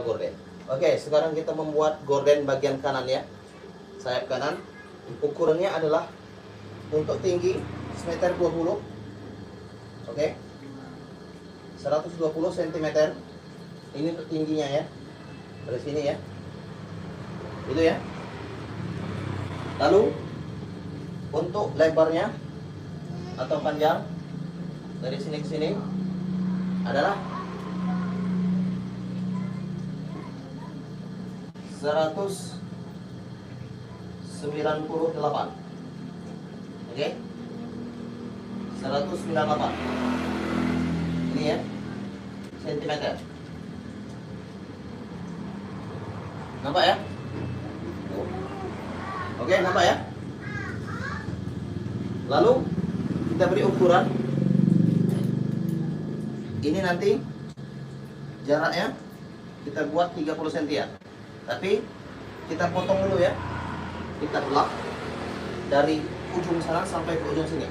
gorden. Oke, sekarang kita membuat gorden bagian kanan ya. Sayap kanan. Ukurannya adalah untuk tinggi 1,20 m. Oke. 120 cm. Ini untuk tingginya ya. Dari sini ya. Itu ya. Lalu untuk lebarnya atau panjang dari sini ke sini adalah 198. Oke. 198. Ini ya. Sentimeter. Nampak ya? Oke, nampak ya? Lalu kita beri ukuran. Ini nanti jaraknya kita buat 30 cm ya. Tapi kita potong dulu ya. Kita belah dari ujung sana sampai ke ujung sini.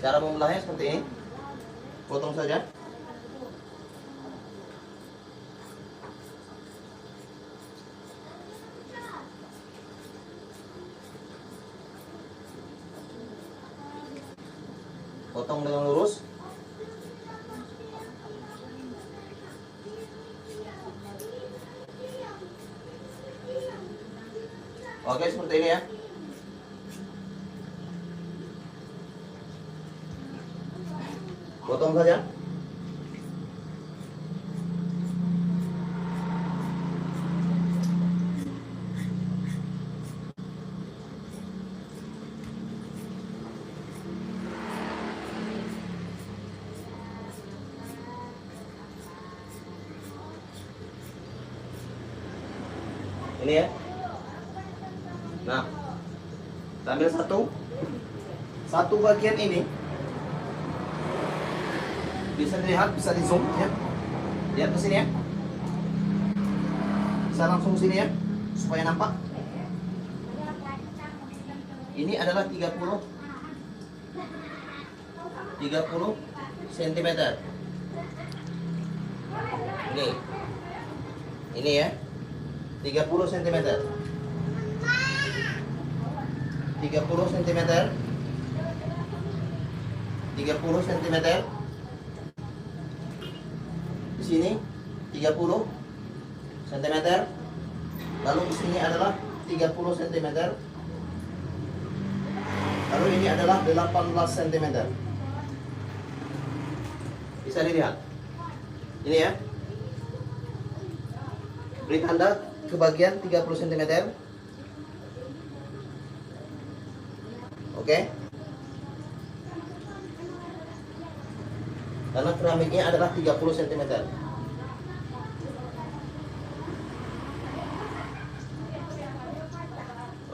Cara membelahnya seperti ini. Potong saja. Potong dengan lurus. Oke, seperti ini ya. Potong saja. Ini ya. Nah, kita ambil satu bagian ini bisa dilihat, bisa di zoom ya. Lihat ke sini ya. Bisa langsung sini ya supaya nampak. Ini adalah 30 cm. Ini ya. 30 cm. 30 cm. 30 cm. Di sini 30 cm. Lalu di sini adalah 30 cm. Lalu ini adalah 18 cm. Bisa dilihat. Ini ya. Beri tanda ke bagian 30 cm. Oke. Karena keramiknya adalah 30 cm.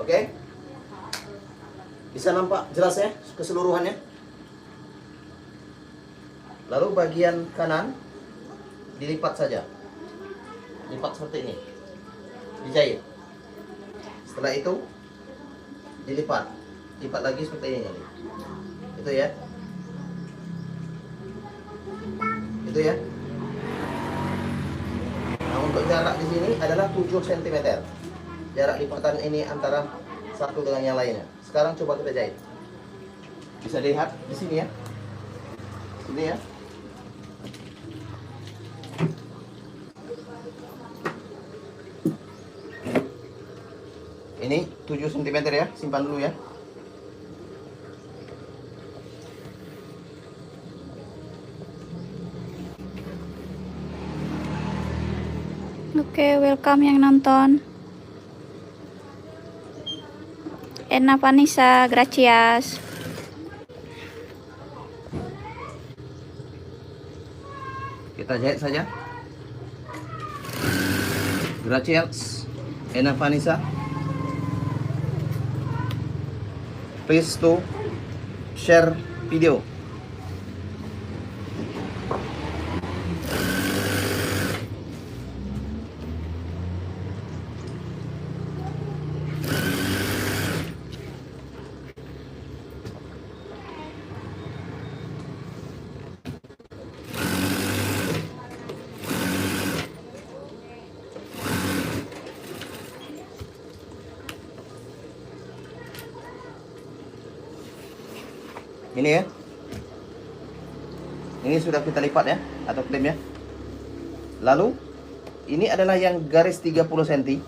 Oke. Bisa nampak jelas ya keseluruhannya. Lalu bagian kanan dilipat saja. Lipat seperti ini. Dijahit. Setelah itu dilipat. Lipat lagi seperti ini. Itu ya. Itu ya. Nah, untuk jarak di sini adalah 7 cm. Jarak lipatan ini antara satu dengan yang lainnya. Sekarang coba kita jahit. Bisa dilihat di sini ya. Sini ya. Ini 7 cm ya, simpan dulu ya. Oke, welcome yang nonton. Ena Vanessa, gracias. Kita jahit saja. Gracias, Ena Vanessa. Please to share video. Ini ya. Ini sudah kita lipat ya, atau klem ya. Lalu ini adalah yang garis 30 cm.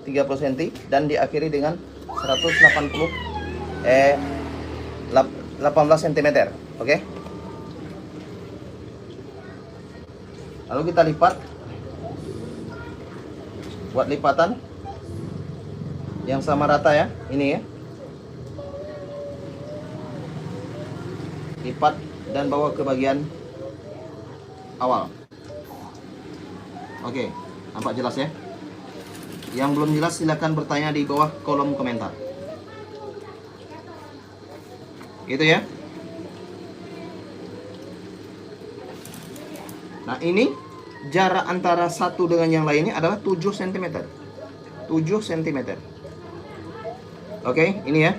30 cm dan diakhiri dengan 18 cm. Oke. Lalu kita lipat. Buat lipatan yang sama rata ya. Ini ya. Lipat dan bawa ke bagian awal. Oke, nampak jelas ya? Yang belum jelas silakan bertanya di bawah kolom komentar. Gitu ya. Nah, ini jarak antara satu dengan yang lainnya adalah 7 cm. 7 cm. Oke, ini ya.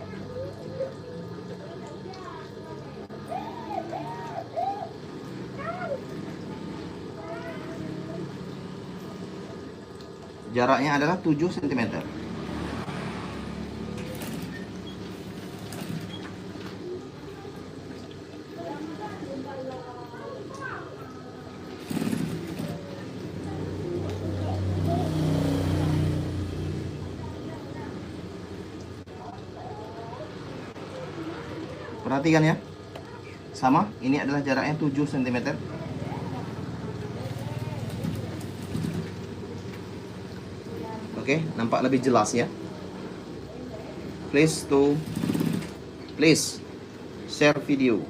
Jaraknya adalah 7 cm. Perhatikan ya. Sama, ini adalah jaraknya 7 cm. Oke, nampak lebih jelas ya. Please share video.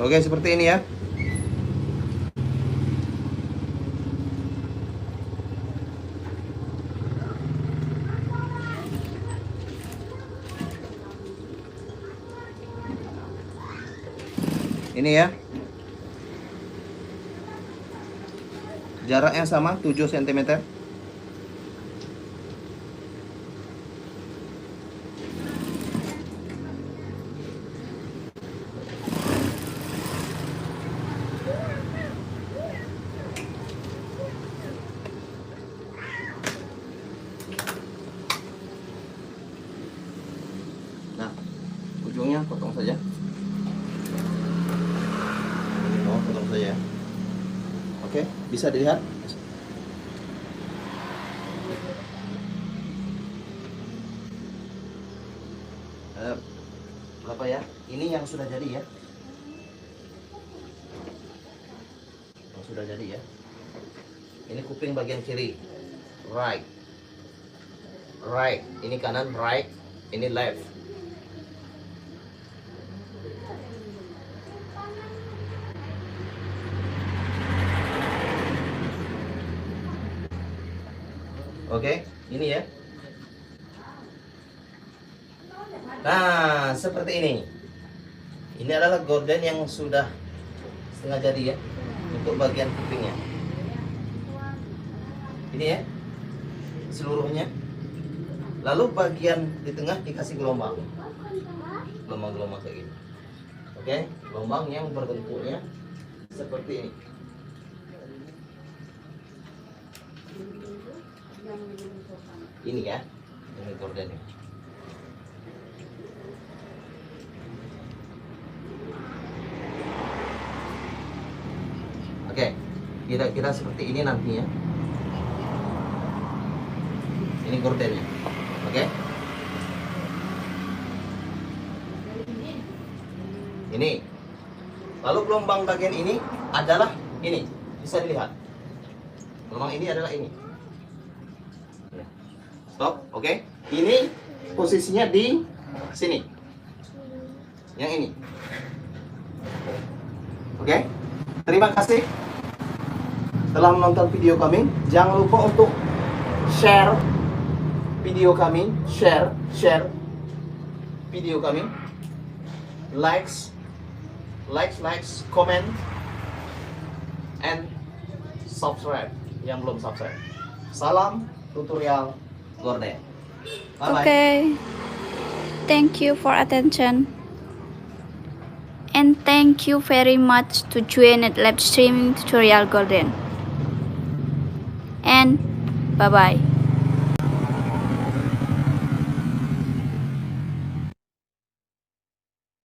Oke, seperti ini ya. Ini ya. Jaraknya sama 7 cm. Nah, ujungnya potong saja. Oh, potong saja. Oke, bisa dilihat. Berapa ya? Ini yang sudah jadi ya. Yang sudah jadi ya. Ini kuping bagian kiri. Right. Right. Ini kanan, right. Ini left. Oke, ini ya. Nah, seperti ini. Ini adalah gorden yang sudah setengah jadi ya, untuk bagian kupingnya. Ini ya, seluruhnya. Lalu bagian di tengah dikasih gelombang. Gelombang-gelombang kayak gini. Oke, gelombang yang berbentuknya seperti ini. Ini ya, ini gordennya. Oke, kira-kira seperti ini nantinya. Ini gordennya. Oke. Ini. Lalu gelombang bagian ini adalah ini. Bisa dilihat. Gelombang ini adalah ini. Stop, oke. Ini posisinya di sini. Yang ini. Oke. Terima kasih telah menonton video kami. Jangan lupa untuk share video kami, share video kami. likes, comment, and subscribe yang belum subscribe. Salam tutorial gorden. Bye bye. Okay. Thank you for attention. And thank you very much to join at live streaming tutorial golden. And bye bye.